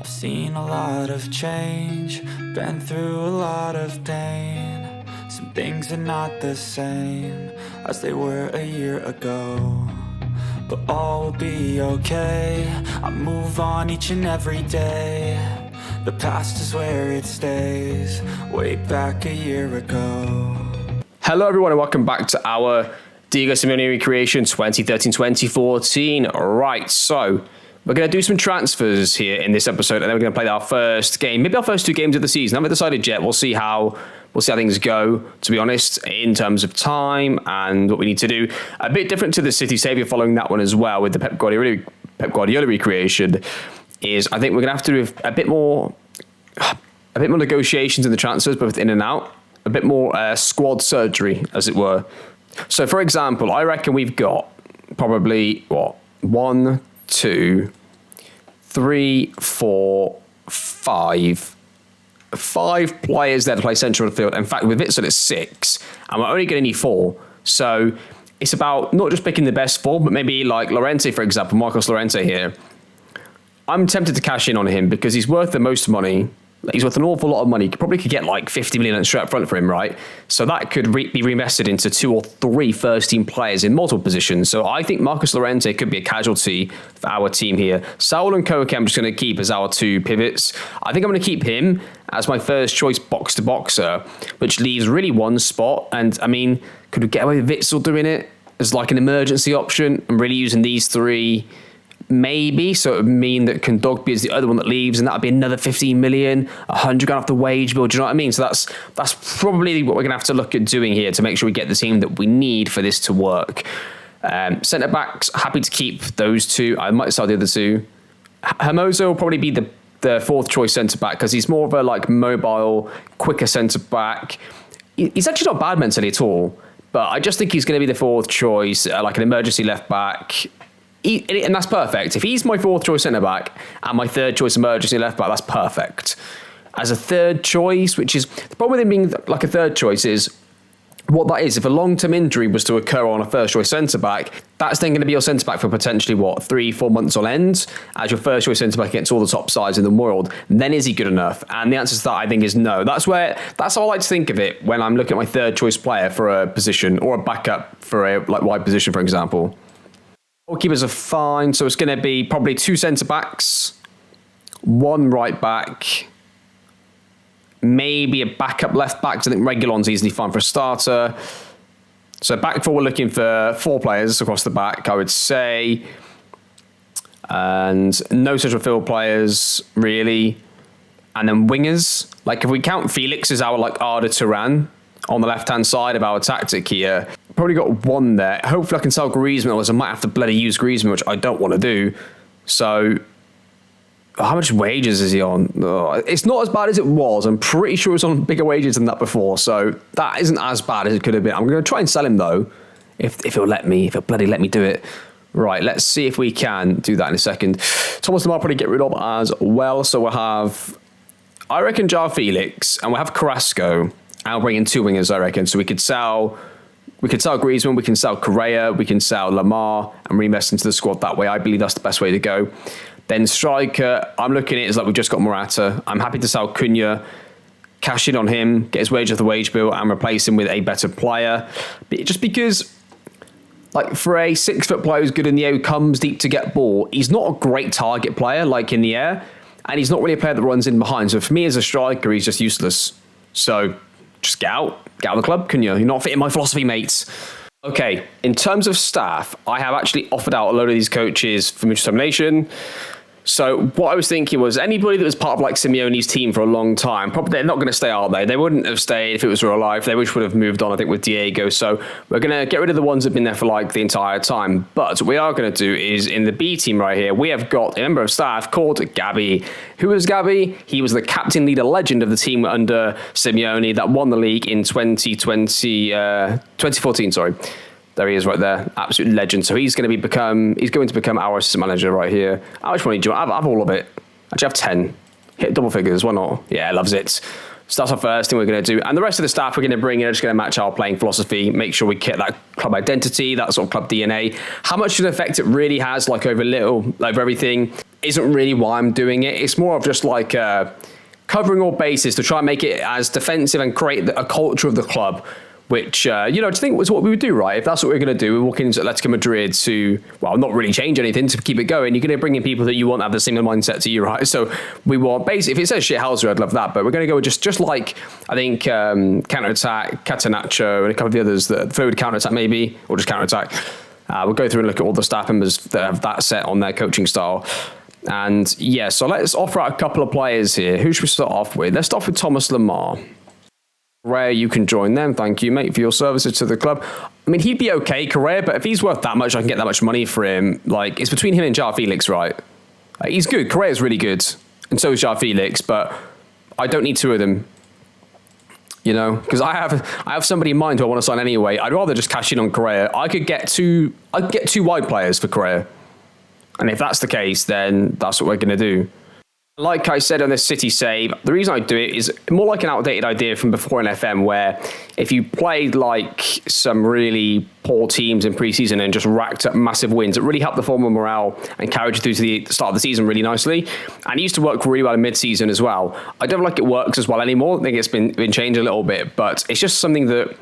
Seen a lot of change, been through a lot of pain. Some things are not the same as they were a year ago, but all will be okay. I move on each and every day. The past is where it stays, way back a year ago. Hello everyone and welcome back to our Diego Simeone recreation 2013-2014. Right, so we're going to do some transfers here in this episode, and then we're going to play our first game, maybe our first two games of the season. I haven't decided yet. We'll see how things go, to be honest, in terms of time and what we need to do. A bit different to the City Saviour following that one as well with the Pep Guardiola recreation is I think we're going to have to do a bit more negotiations in the transfers, both in and out, a bit more squad surgery, as it were. So, for example, I reckon we've got probably, 1, 2, 3, 4, 5 players there to play central midfield. In fact, with Witsel, it's 6, and we're only going to need 4. So it's about not just picking the best 4, but maybe like Llorente, for example, Marcos Llorente here. I'm tempted to cash in on him because he's worth the most money. He's worth an awful lot of money. You probably could get like 50 million straight up front for him, right? So that could be reinvested into 2 or 3 first-team players in multiple positions. So I think Marcos Llorente could be a casualty for our team here. Saul and Koke, I'm just going to keep as our 2 pivots. I think I'm going to keep him as my first choice box-to-boxer, which leaves really one spot. And I mean, could we get away with Witsel doing it as like an emergency option and really using these 3? Maybe, so it would mean that Kondogbia is the other one that leaves, and that would be another 15 million, 100 grand off the wage bill. Do you know what I mean? So that's probably what we're going to have to look at doing here to make sure we get the team that we need for this to work. Centre backs, happy to keep those 2. I might sell the other 2. Hermoso will probably be the 4th choice centre back because he's more of a like mobile, quicker centre back. He's actually not bad mentally at all, but I just think he's going to be the 4th choice, like an emergency left back. And that's perfect. If he's my 4th choice centre-back and my 3rd choice emergency left-back, that's perfect. As a 3rd choice, which is... The problem with him being like a 3rd choice is... What that is, if a long-term injury was to occur on a first choice centre-back, that's then going to be your centre-back for potentially, 3-4 months on end, as your first choice centre-back against all the top sides in the world. Then is he good enough? And the answer to that, I think, is no. That's how I like to think of it when I'm looking at my 3rd choice player for a position, or a backup for a wide position, for example. Goalkeepers are fine, so it's going to be probably 2 centre-backs, 1 right-back, maybe a backup left-back, because I think Reguilon's easily fine for a starter. So back 4, we're looking for 4 players across the back, I would say, and no central field players, really. And then wingers, like if we count Felix as our like Arda Turan on the left-hand side of our tactic here, probably got 1 there. Hopefully I can sell Griezmann, otherwise I might have to bloody use Griezmann, which I don't want to do. So, how much wages is he on? Oh, it's not as bad as it was. I'm pretty sure it was on bigger wages than that before, so that isn't as bad as it could have been. I'm going to try and sell him, though, if he'll bloody let me do it. Right, let's see if we can do that in a second. Thomas Lemar probably get rid of as well, so we'll have, I reckon, João Felix, and we'll have Carrasco. I'll bring in 2 wingers, I reckon, so we could sell Griezmann, we can sell Correa, we can sell Lamar and reinvest into the squad that way. I believe that's the best way to go. Then striker, I'm looking at it as like we've just got Morata. I'm happy to sell Cunha, cash in on him, get his wage off the wage bill and replace him with a better player. But just because, like for a 6-foot player who's good in the air, who comes deep to get ball, he's not a great target player like in the air, and he's not really a player that runs in behind. So for me as a striker, he's just useless. So just get out of the club, Cunha. You're not fitting my philosophy, mates. Okay, in terms of staff, I have actually offered out a load of these coaches for mutual termination. So what I was thinking was anybody that was part of like Simeone's team for a long time, probably they're not going to stay, are they? They wouldn't have stayed if it was real life. They would have moved on, I think, with Diego. So we're going to get rid of the ones that have been there for like the entire time. But what we are going to do is in the B team right here, we have got a member of staff called Gabby. Who is Gabby? He was the captain, leader, legend of the team under Simeone that won the league in 2014, sorry. There he is right there. Absolute legend. So he's going to become our assistant manager right here. How much money do you want? I have all of it. Actually, I have 10. Hit double figures. Why not? Yeah, loves it. So that's our first thing we're going to do. And the rest of the staff we're going to bring in are just going to match our playing philosophy, make sure we get that club identity, that sort of club DNA. How much of an effect it really has, like over everything, isn't really why I'm doing it. It's more of just like covering all bases to try and make it as defensive and create a culture of the club, which, I think was what we would do, right? If that's what we're going to do, we're walking into Atletico Madrid to, well, not really change anything, to keep it going. You're going to bring in people that you want to have the same mindset to you, right? So we want, basically, if it says shithouser, I'd love that, but we're going to go with just like, I think, counter-attack, Catenaccio, and a couple of the others, the third counter-attack maybe, or just counter-attack. We'll go through and look at all the staff members that have that set on their coaching style. And yeah, so let's offer out a couple of players here. Who should we start off with? Let's start off with Thomas Lemar. Correa, you can join them. Thank you, mate, for your services to the club. I mean, he'd be okay, Correa, but if he's worth that much, I can get that much money for him. Like, it's between him and João Felix, right? He's good. Correa's really good. And so is João Felix, but I don't need two of them. Because I have somebody in mind who I want to sign anyway. I'd rather just cash in on Correa. I could get two wide players for Correa. And if that's the case, then that's what we're going to do. Like I said on this City save, the reason I do it is more like an outdated idea from before in FM, where if you played like some really poor teams in pre-season and just racked up massive wins, it really helped the form of morale and carried you through to the start of the season really nicely. And it used to work really well in mid-season as well. I don't feel like it works as well anymore. I think it's been changed a little bit, but it's just something that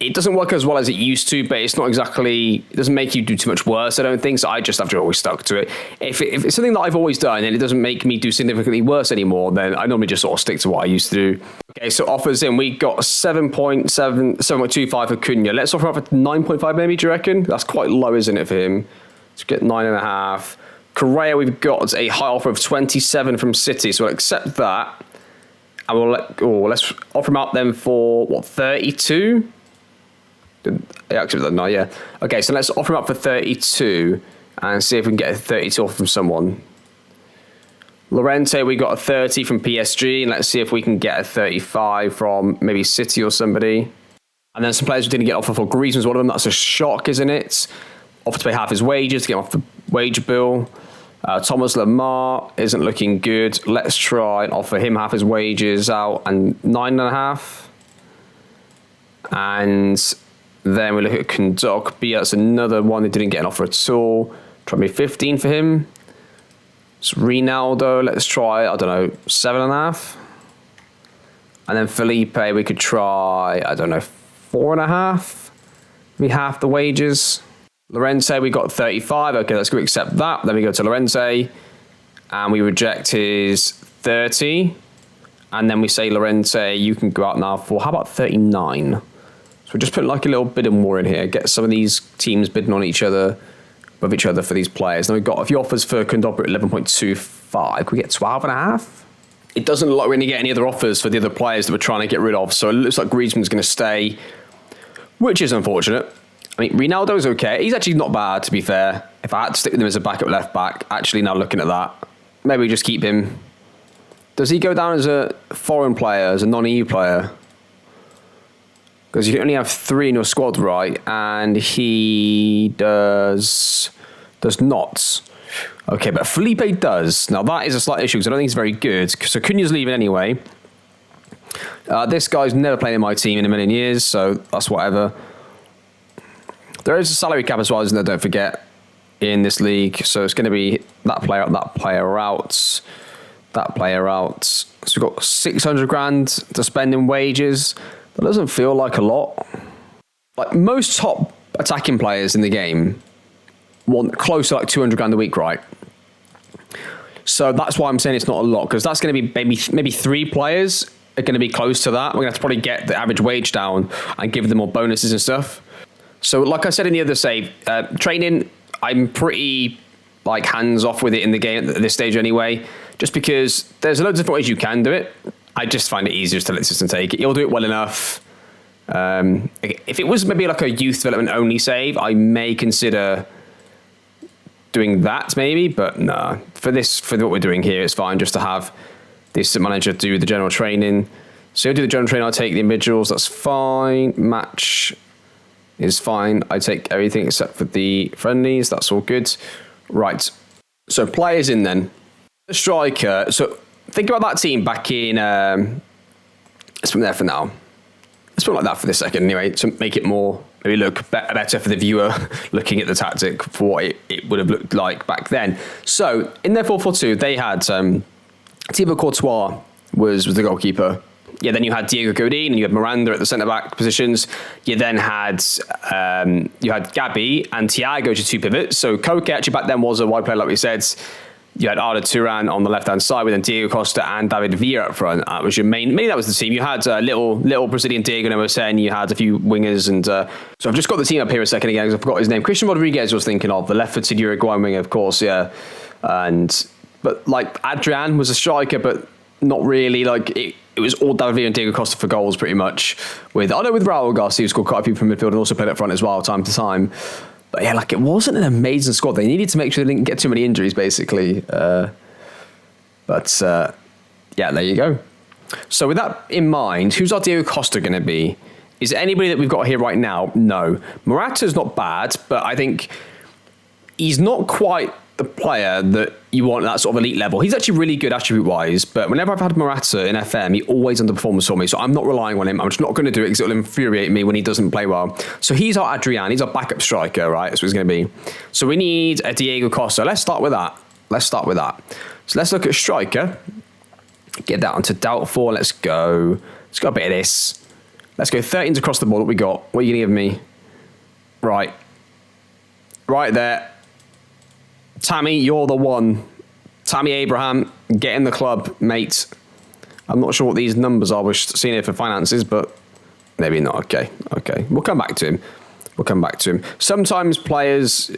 it doesn't work as well as it used to, but it's not exactly, it doesn't make you do too much worse, I don't think, so I just have to always stuck to it. If it's something that I've always done and it doesn't make me do significantly worse anymore, then I normally just sort of stick to what I used to do. Okay, so offers in, we got 7.25 for Cunha. Let's offer up for 9.5 maybe, do you reckon? That's quite low, isn't it, for him? Let's get 9.5. Correa, we've got a high offer of 27 from City, so we'll accept that. And let's offer him up then for, 32? Yeah, accept that now, yeah. Okay, so let's offer him up for 32 and see if we can get a 32 off from someone. Llorente, we got a 30 from PSG, and let's see if we can get a 35 from maybe City or somebody. And then some players we didn't get offer for. Griezmann's one of them. That's a shock, isn't it? Offer to pay half his wages to get him off the wage bill. Thomas Lemar isn't looking good. Let's try and offer him half his wages out and 9.5. And then we look at Kondogbia. That's another one that didn't get an offer at all. Try me 15 for him. It's Ronaldo. Let's try, 7.5. And then Felipe, we could try, 4.5. Maybe half the wages. Llorente, we got 35. Okay, let's go accept that. Then we go to Llorente. And we reject his 30. And then we say, Llorente, you can go out now for, how about 39? So we're just putting like a little bit more in here. Get some of these teams bidding on each other, above each other for these players. Then we've got a few offers for Kondogbia at 11.25. Could we get 12.5? It doesn't look like we're going to get any other offers for the other players that we're trying to get rid of. So it looks like Griezmann's going to stay, which is unfortunate. I mean, Ronaldo's okay. He's actually not bad, to be fair. If I had to stick with him as a backup left back, actually now looking at that, maybe we just keep him. Does he go down as a foreign player, as a non-EU player? Because you can only have 3 in your squad, right? And he does not. Okay, but Felipe does. Now, that is a slight issue because I don't think he's very good. So Cunha's leaving anyway. This guy's never played in my team in a million years, so that's whatever. There is a salary cap as well, isn't there? Don't forget, in this league. So it's going to be that player out, that player out, that player out. So we've got 600 grand to spend in wages. That doesn't feel like a lot. Like most top attacking players in the game want close to like 200 grand a week, right? So that's why I'm saying it's not a lot, because that's going to be maybe 3 players are going to be close to that. We're going to have to probably get the average wage down and give them more bonuses and stuff. So like I said in the other save, training, I'm pretty like hands off with it in the game at this stage anyway, just because there's loads of different ways you can do it. I just find it easier to let the system take it. You'll do it well enough. If it was maybe like a youth development only save, I may consider doing that maybe, but nah. For what we're doing here, it's fine just to have the assistant manager do the general training. So he'll do the general training, I'll take the individuals, that's fine. Match is fine. I take everything except for the friendlies, that's all good. Right, so players in then. The striker, so think about that team back in, let's put them there for now. Let's put it like that for this second anyway, to make it more maybe look better for the viewer looking at the tactic for what it would have looked like back then. So in their 4-4-2, they had Thibaut Courtois was the goalkeeper. Yeah, then you had Diego Godin and you had Miranda at the centre-back positions. You then had Gabi and Thiago as your two pivots. So Koke actually back then was a wide player, like we said. You had Arda Turan on the left-hand side with then Diego Costa and David Villa up front. That was your mainly that was the team. You had little Brazilian Diego Nemosen. You had a few wingers. And so I've just got the team up here a second again because I forgot his name. Christian Rodriguez was thinking of, the left-footed Uruguayan winger, of course, yeah. But like Adrian was a striker, but not really. Like it was all David Villa and Diego Costa for goals pretty much. With Raul Garcia, who scored quite a few from midfield and also played up front as well time to time. But yeah, like it wasn't an amazing squad. They needed to make sure they didn't get too many injuries, basically. Yeah, there you go. So with that in mind, who's our Diego Costa going to be? Is it anybody that we've got here right now? No. Morata's not bad, but I think he's not quite the player that you want at that sort of elite level. He's actually really good attribute-wise, but whenever I've had Morata in FM, he always underperforms for me, so I'm not relying on him. I'm just not going to do it because it'll infuriate me when he doesn't play well. So he's our Adrian. He's our backup striker, right? That's what he's going to be. So we need a Diego Costa. Let's start with that. So let's look at striker. Get that onto doubtful. Let's go. Let's go a bit of this. Let's go 13s across the board. What we got? What are you going to give me? Right. Right there. Tammy, you're the one. Tammy Abraham, get in the club, mate. I'm not sure what these numbers are. We're seeing here for finances, but maybe not. Okay. We'll come back to him. Sometimes players'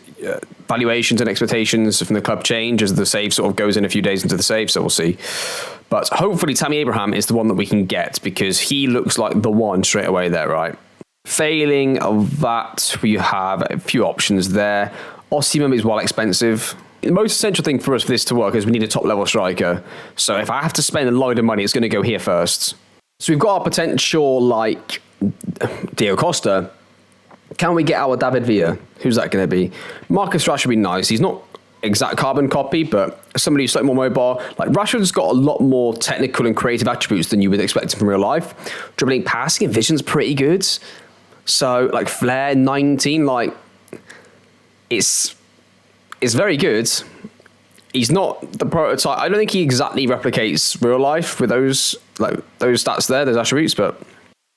valuations and expectations from the club change as the save sort of goes in a few days into the save, so we'll see. But hopefully Tammy Abraham is the one that we can get because he looks like the one straight away there, right? Failing of that, we have a few options there. Osimhen is well expensive. The most essential thing for us for this to work is we need a top-level striker. So if I have to spend a load of money, it's going to go here first. So we've got our potential, like, Diego Costa. Can we get our David Villa? Who's that going to be? Marcus Rashford would be nice. He's not exact carbon copy, but somebody who's slightly more mobile. Like, Rashford's got a lot more technical and creative attributes than you would expect from real life. Dribbling, passing, and vision's pretty good. So, like, flair, 19, like... It's very good. He's not the prototype. I don't think he exactly replicates real life with those stats there, those attributes, but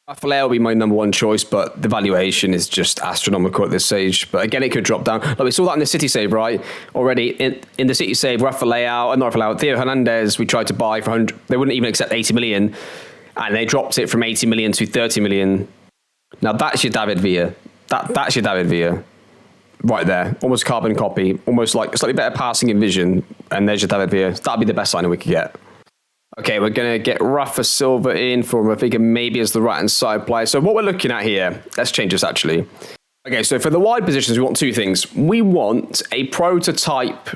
Rafael will be my number one choice, but the valuation is just astronomical at this stage. But again, it could drop down. Like we saw that in the City save, right? Already in the City save, Theo Hernandez, we tried to buy for 100. They wouldn't even accept 80 million, and they dropped it from 80 million to 30 million. Now that's your David Villa. That's your David Villa. Right there, almost carbon copy, almost like slightly better passing in vision, and there's your David Villa. That'd be the best signing we could get. Okay, we're going to get Rafa Silva in for, I think, maybe as the right-hand side player. So what we're looking at here, let's change this actually. Okay, so for the wide positions, we want two things. We want a prototype,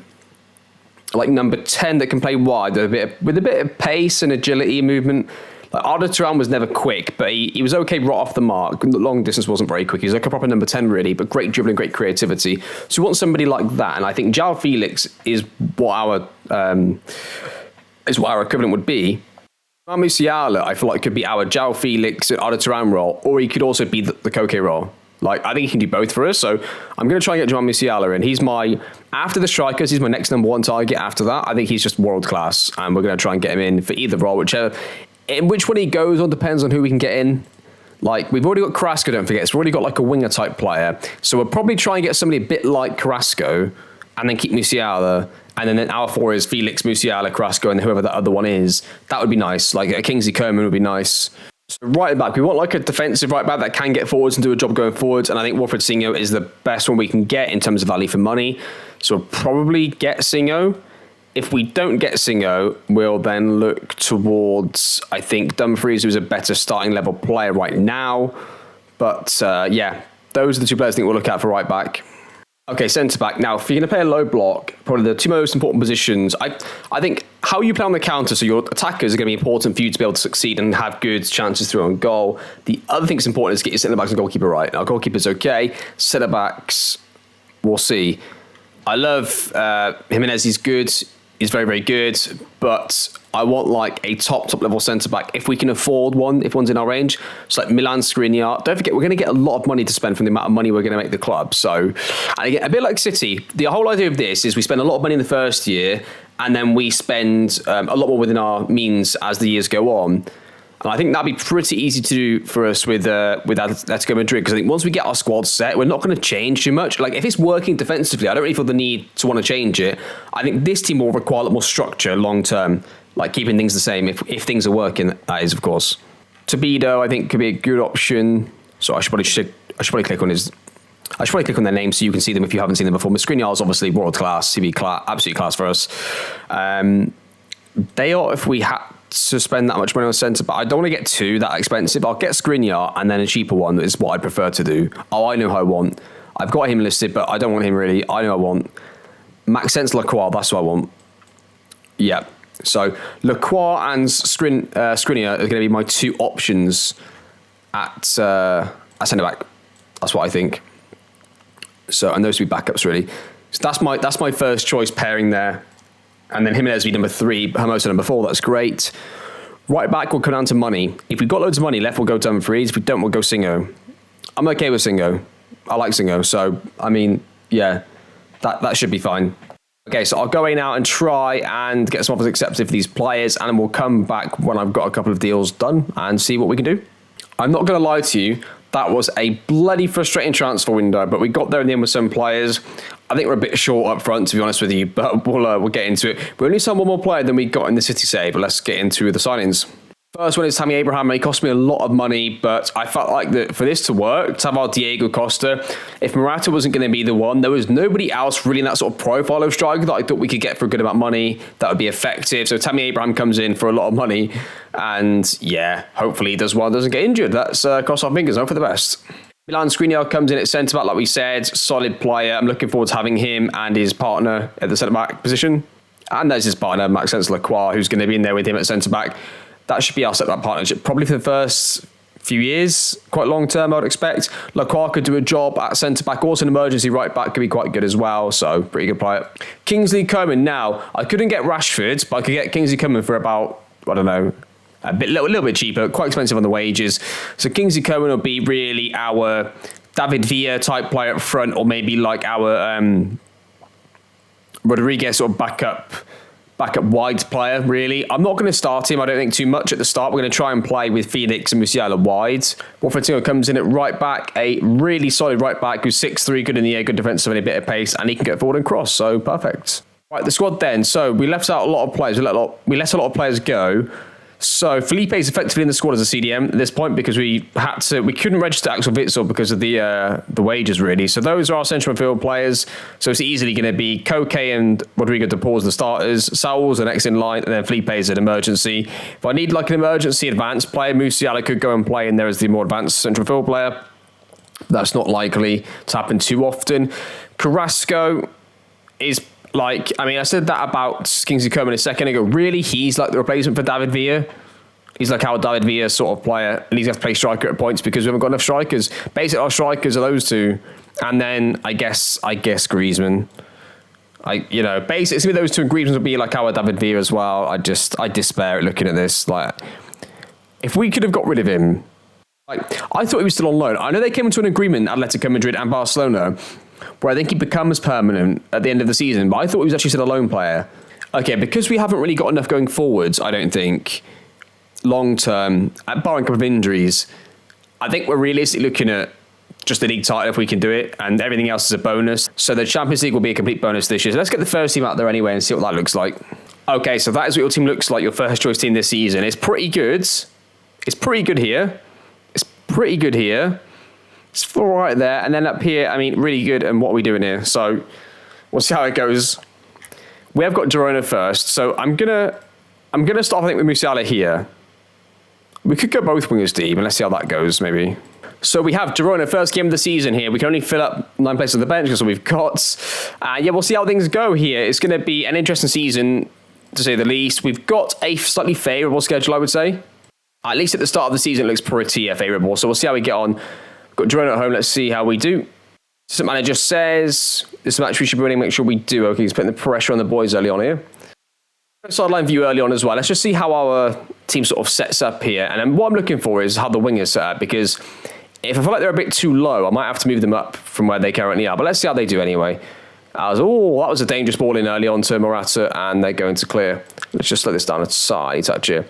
like number 10, that can play wide with a bit of pace and agility and movement. Like Arda Turan was never quick, but he was okay right off the mark. The long distance wasn't very quick. He was like a proper number 10 really, but great dribbling, great creativity. So we want somebody like that, and I think João Felix is what our equivalent would be. Musiala, I feel like could be our João Felix and Arda Turan role, or he could also be the Koke role. Like I think he can do both for us. So I'm going to try and get João Musiala in. He's after the strikers, he's my next number one target. After that, I think he's just world class, and we're going to try and get him in for either role, whichever. In which one he goes on depends on who we can get in. Like, we've already got Carrasco, don't forget. So we've already got like a winger type player. So we'll probably try and get somebody a bit like Carrasco and then keep Musiala. And then our four is Felix, Musiala, Carrasco, and whoever that other one is. That would be nice. Like a Kingsley Coman would be nice. So right back, we want like a defensive right back that can get forwards and do a job going forwards. And I think Wilfred Singo is the best one we can get in terms of value for money. So we'll probably get Singo. If we don't get Singo, we'll then look towards, I think, Dumfries, who's a better starting level player right now. But yeah, those are the two players I think we'll look at for right back. Okay, centre back. Now, if you're going to play a low block, probably the two most important positions, I think how you play on the counter, so your attackers are going to be important for you to be able to succeed and have good chances through on goal. The other thing that's important is get your centre backs and goalkeeper right. Now, goalkeeper's okay. Centre backs, we'll see. I love Jimenez. He's good. is very, very good, but I want like a top level centre back if we can afford one, if one's in our range. So like Milan Skriniar. Don't forget, we're going to get a lot of money to spend from the amount of money we're going to make the club. So, and again, a bit like City, the whole idea of this is we spend a lot of money in the first year, and then we spend a lot more within our means as the years go on. And I think that'd be pretty easy to do for us with Atletico Madrid, because I think once we get our squad set, we're not going to change too much. Like, if it's working defensively, I don't really feel the need to want to change it. I think this team will require a lot more structure long term, like keeping things the same if things are working, that is, of course. Tobido, I think, could be a good option. So I should probably click on his... I should probably click on their name so you can see them if you haven't seen them before. Skriniar is obviously world class, CB class, absolute class for us. They are, if we had to spend that much money on centre, but I don't want to get that expensive. I'll get Skriniar and then a cheaper one is what I prefer to do. Oh, I know who I want. I've got him listed, but I don't want him really. I know I want Maxence Lacroix. That's what I want. Yeah. So Lacroix and Skriniar are going to be my two options at centre back. That's what I think. So, and those would be backups really. So that's my first choice pairing there. And then Jimenez will be number 3, Hermoso number 4. That's great. Right back will come down to money. If we've got loads of money left, we'll go Dumfries. If we don't, we'll go Singo. I'm okay with Singo. I like Singo. So, I mean, yeah, that should be fine. Okay, so I'll go in now and try and get some offers accepted for these players, and we'll come back when I've got a couple of deals done and see what we can do. I'm not going to lie to you. That was a bloody frustrating transfer window, but we got there in the end with some players. I think we're a bit short up front, to be honest with you, but we'll get into it. We only signed one more player than we got in the City save, but let's get into the signings. First one is Tammy Abraham. He cost me a lot of money, but I felt like that for this to work, to have our Diego Costa, if Morata wasn't going to be the one, there was nobody else really in that sort of profile of striker that I thought we could get for a good amount of money that would be effective. So Tammy Abraham comes in for a lot of money, and yeah, hopefully he does well, doesn't get injured. Let's cross our fingers, hope for the best. Milan Skriniar comes in at centre-back, like we said, solid player. I'm looking forward to having him and his partner at the centre-back position. And there's his partner, Maxence Lacroix, who's going to be in there with him at centre-back. That should be our centre-back partnership, probably for the first few years, quite long-term, I would expect. Lacroix could do a job at centre-back, also an emergency right-back could be quite good as well, so pretty good player. Kingsley Coman, now, I couldn't get Rashford, but I could get Kingsley Coman for about, I don't know, a little bit cheaper, quite expensive on the wages. So Kingsley Coman will be really our David Villa type player up front, or maybe like our Rodriguez sort of backup wide player, really. I'm not going to start him, I don't think, too much at the start. We're going to try and play with Felix and Musiala wide. Wolfentinho comes in at right back, a really solid right back who's 6'3", good in the air, good defensive and a bit of pace, and he can get forward and cross, so perfect. Right, the squad then. So we left out a lot of players. We let a lot of players go. So Felipe is effectively in the squad as a CDM at this point because we couldn't register Axel Witsel because of the wages, really. So those are our central midfield players. So it's easily going to be Koke and Rodrigo de Paul as the starters. Saul's the next in line, and then Felipe is an emergency. If I need like an emergency advanced player, Musiala could go and play in there as the more advanced central midfield player. That's not likely to happen too often. Carrasco is like, I mean, I said that about Kingsley Coman a second ago. Really, he's like the replacement for David Villa. He's like our David Villa sort of player, and he's got to play striker at points because we haven't got enough strikers. Basically, our strikers are those two, and then I guess Griezmann. Basically, it's those two, and Griezmann would be like our David Villa as well. I despair at looking at this. Like, if we could have got rid of him, like, I thought he was still on loan. I know they came into an agreement, Atletico Madrid and Barcelona, where I think he becomes permanent at the end of the season, but I thought he was actually still a loan player. Okay, because we haven't really got enough going forwards, I don't think, long term, barring a couple of injuries, I think we're realistically looking at just the league title if we can do it, and everything else is a bonus. So the Champions League will be a complete bonus this year. So let's get the first team out there anyway and see what that looks like. Okay, so that is what your team looks like, your first choice team this season. It's pretty good. It's pretty good here. It's all right there. And then up here, I mean, really good. And what are we doing here? So we'll see how it goes. We have got Girona first. So I'm gonna start, I think, with Musiala here. We could go both wingers deep, and let's see how that goes, maybe. So we have Girona, first game of the season here. We can only fill up 9 places on the bench, because we've got. We'll see how things go here. It's going to be an interesting season, to say the least. We've got a slightly favourable schedule, I would say. At least at the start of the season, it looks pretty favourable. So we'll see how we get on. We've got Girona at home. Let's see how we do. Assistant manager says this match we should be winning. Make sure we do. Okay, he's putting the pressure on the boys early on here. Sideline view early on as well. Let's just see how our team sort of sets up here. And then what I'm looking for is how the wingers set up, because if I feel like they're a bit too low, I might have to move them up from where they currently are. But let's see how they do anyway. That was a dangerous ball in early on to Morata, and they're going to clear. Let's just slow this down a side touch here.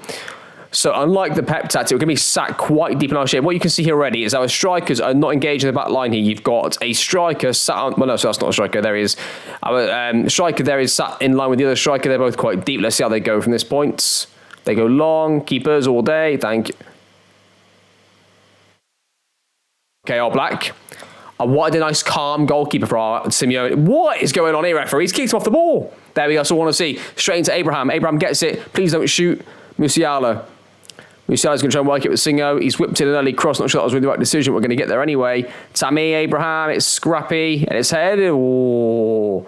So unlike the Pep tactic, we're going to be sat quite deep in our shape. What you can see here already is our strikers are not engaged in the back line here. You've got a striker sat on... Well, no, so that's not a striker. There is... Our striker there is sat in line with the other striker. They're both quite deep. Let's see how they go from this point. They go long. Keepers all day. Thank you. Okay, all black. What a nice, calm goalkeeper for our Simeone. What is going on here, referee? He's kicked him off the ball. There we go. So I want to see. Straight into Abraham. Abraham gets it. Please don't shoot. Musiala. Musiala's going to try and work it with Singo. He's whipped in an early cross. Not sure that was really the right decision. We're going to get there anyway. Tammy, Abraham. It's scrappy. And it's headed. Oh,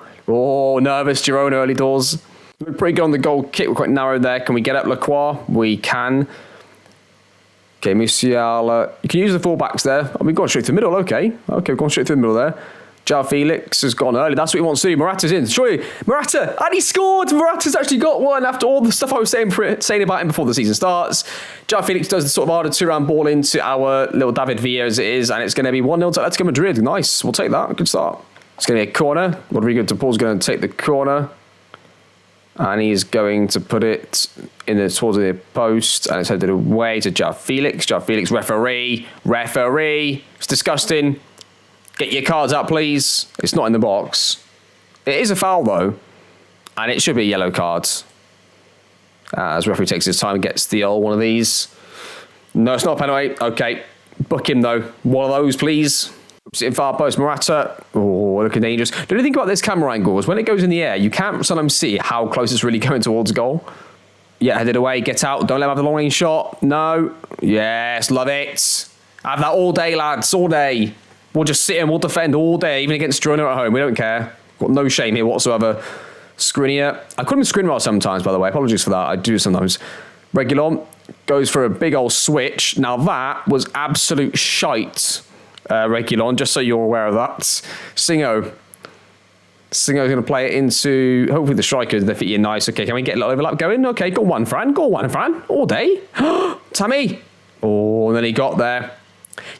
nervous. Girona early doors. Look pretty good on the goal kick. We're quite narrow there. Can we get up Lacroix? We can. Okay, Musiala. You can use the fullbacks there. Oh, we've gone straight to the middle. Okay, we've gone straight to the middle there. João Felix has gone early. That's what he wants to do. Morata's in. Surely, Morata, and he scored. Morata's actually got one after all the stuff I was saying about him before the season starts. João Felix does the sort of harder two-round ball into our little David Villa as it is, and it's going to be 1-0 to Atletico Madrid. Nice. We'll take that. Good start. It's going to be a corner. Rodrigo de Paul's going to take the corner, and he's going to put it towards the post, and it's headed away to João Felix. João Felix, referee. It's disgusting. Get your cards out, please. It's not in the box. It is a foul, though. And it should be a yellow card. As referee takes his time and gets the old one of these. No, it's not a penalty. Okay. Book him, though. One of those, please. Sitting far post. Morata. Oh, looking dangerous. The only thing about this camera angle is when it goes in the air, you can't sometimes see how close it's really going towards goal. Yeah, headed away. Get out. Don't let him have the long range shot. No. Yes, love it. Have that all day, lads. All day. We'll just sit and we'll defend all day, even against Girona at home. We don't care. Got no shame here whatsoever. Skriniar. I call him Skriniar sometimes, by the way. Apologies for that. I do sometimes. Reguilon goes for a big old switch. Now that was absolute shite, Reguilon, just so you're aware of that. Singo's going to play it into... Hopefully the strikers, they fit you nice. Okay, can we get a little overlap going? Okay, go on, Fran. All day. Tammy. Oh, and then he got there.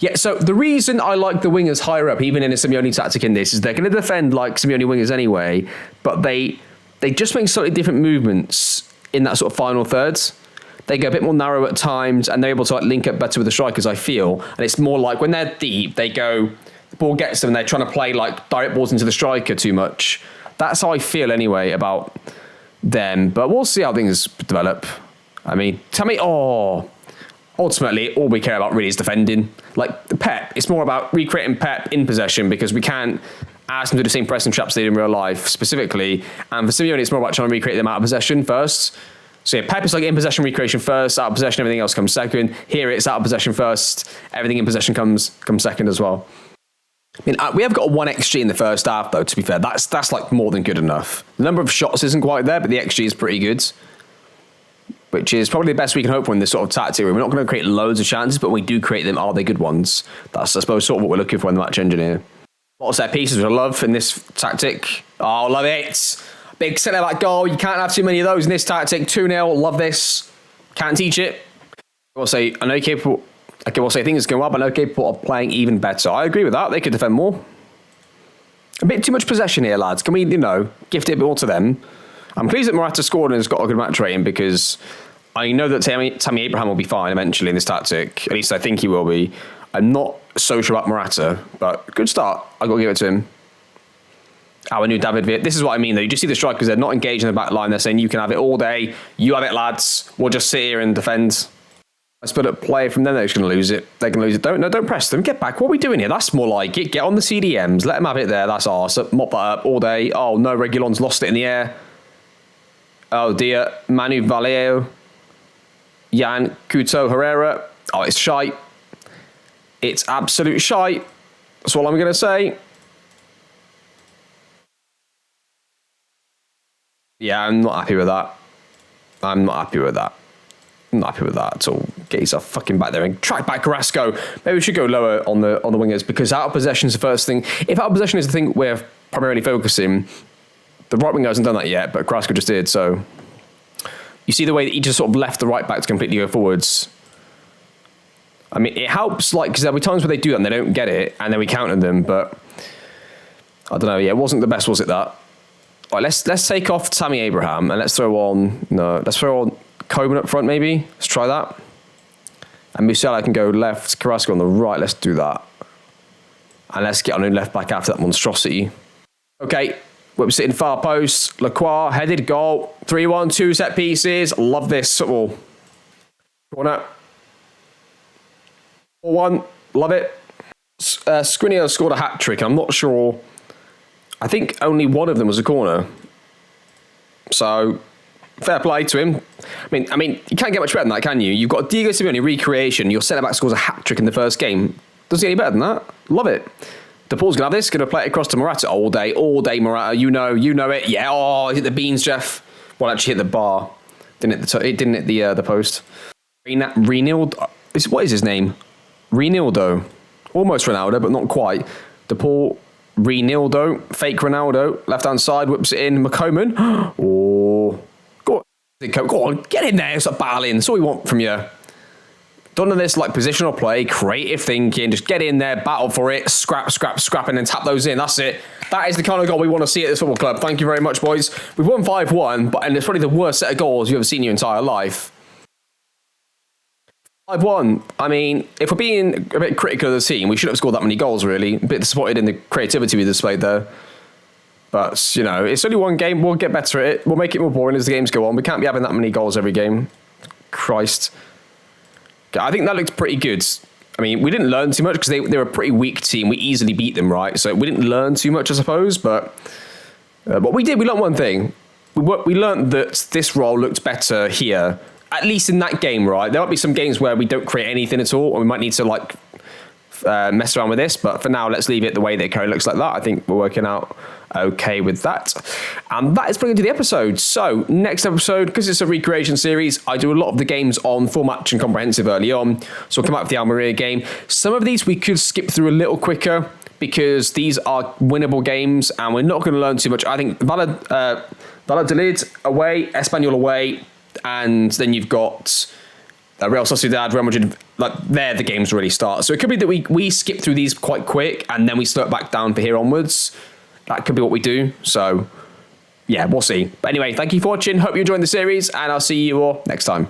Yeah, so the reason I like the wingers higher up, even in a Simeone tactic in this, is they're going to defend like Simeone wingers anyway, but they just make slightly different movements in that sort of final third. They go a bit more narrow at times, and they're able to like link up better with the strikers, I feel. And it's more like when they're deep, they go, the ball gets them, and they're trying to play like direct balls into the striker too much. That's how I feel anyway about them. But we'll see how things develop. I mean, tell me, ultimately, all we care about really is defending. Like Pep, it's more about recreating Pep in possession because we can't ask them to do the same pressing traps they did in real life specifically. And for Simeone, it's more about trying to recreate them out of possession first. So yeah, Pep is like in possession recreation first, out of possession, everything else comes second. Here it's out of possession first, everything in possession comes second as well. I mean, we have got a 1 XG in the first half though, to be fair. That's like more than good enough. The number of shots isn't quite there, but the XG is pretty good. Which is probably the best we can hope for in this sort of tactic. We're not going to create loads of chances, but when we do create them, are they good ones? That's, I suppose, sort of what we're looking for in the match engineer. Lot of set pieces, which I love in this tactic. Oh, love it. Big centre-back goal. You can't have too many of those in this tactic. 2-0. Love this. Can't teach it. I will say, I know capable. I will say things going well, but I know capable of playing even better. I agree with that. They could defend more. A bit too much possession here, lads. Can we, gift it a bit more to them? I'm pleased that Morata scored and has got a good match rating because I know that Tammy Abraham will be fine eventually in this tactic. At least I think he will be. I'm not so sure about Morata, but good start. I've got to give it to him. Our new David Villa. This is what I mean, though. You just see the strikers, they're not engaged in the back line. They're saying, you can have it all day. You have it, lads. We'll just sit here and defend. I split up play from them. They're just going to lose it. They're going to lose it. Don't press them. Get back. What are we doing here? That's more like it. Get on the CDMs. Let them have it there. That's ours. Mop that up all day. Oh, no. Reguilon's lost it in the air. Oh dear, Manu Vallejo, Jan Couto Herrera. Oh, it's shite. It's absolute shite. That's all I'm going to say. Yeah, I'm not happy with that. I'm not happy with that at all. Get yourself fucking back there and track back Carrasco. Maybe we should go lower on the wingers because out of possession is the first thing. If out of possession is the thing we're primarily focusing, the right winger hasn't done that yet, but Carrasco just did, so You see the way that he just sort of left the right back to completely go forwards. I mean, it helps, like, because there'll be times where they do that and they don't get it, and then we counter them, but I don't know. Yeah, it wasn't the best, was it, that? All right, let's take off Tammy Abraham, and let's throw on Coburn up front, maybe. Let's try that. And Musiala can go left, Carrasco on the right. Let's do that. And let's get on in left back after that monstrosity. Okay, we're sitting far post. Lacroix, headed goal. 3-1, 2 set pieces. Love this football. Corner. 4-1. Love it. Skriniar scored a hat-trick. I'm not sure. I think only one of them was a corner. So, fair play to him. I mean, you can't get much better than that, can you? You've got Diego Simeone recreation. Your centre-back scores a hat-trick in the first game. Doesn't get any better than that. Love it. De Paul's going to have this. Going to play it across to Morata all day, Morata. You know it. Yeah, oh, hit the beans, Jeff. Well, actually hit the bar. It didn't hit the post. Reinildo. What is his name? Reinildo. Almost Ronaldo, but not quite. De Paul, Reinildo, fake Ronaldo. Left-hand side, whips it in. McComan. Oh. Go on, get in there. Stop battling. That's all we want from you. Done on this like positional play, creative thinking, just get in there, battle for it, scrap, and then tap those in. That's it. That is the kind of goal we want to see at this football club. Thank you very much, boys. We've won 5-1, and it's probably the worst set of goals you've ever seen in your entire life. 5-1. I mean, if we're being a bit critical of the team, we shouldn't have scored that many goals, really. A bit disappointed in the creativity we displayed there. But, you know, it's only one game. We'll get better at it. We'll make it more boring as the games go on. We can't be having that many goals every game. Christ. I think that looked pretty good. I mean, we didn't learn too much because they were a pretty weak team. We easily beat them, right? So we didn't learn too much, I suppose. But what we did, we learned one thing. We learned that this role looked better here, at least in that game, right? There might be some games where we don't create anything at all, or we might need to like mess around with this. But for now, let's leave it the way that it currently looks like that. I think we're working out okay with that. And that is bringing to the episode. So next episode, because it's a recreation series, I do a lot of the games on full match and comprehensive early on. So I'll come out with the Almeria game. Some of these we could skip through a little quicker because these are winnable games and we're not going to learn too much. I think Valladolid away, Espanyol away, and then you've got Real Sociedad, Real Madrid, like there the games really start. So it could be that we skip through these quite quick and then we start back down for here onwards. That could be what we do. So, yeah, we'll see. But anyway, thank you for watching. Hope you enjoyed the series, and I'll see you all next time.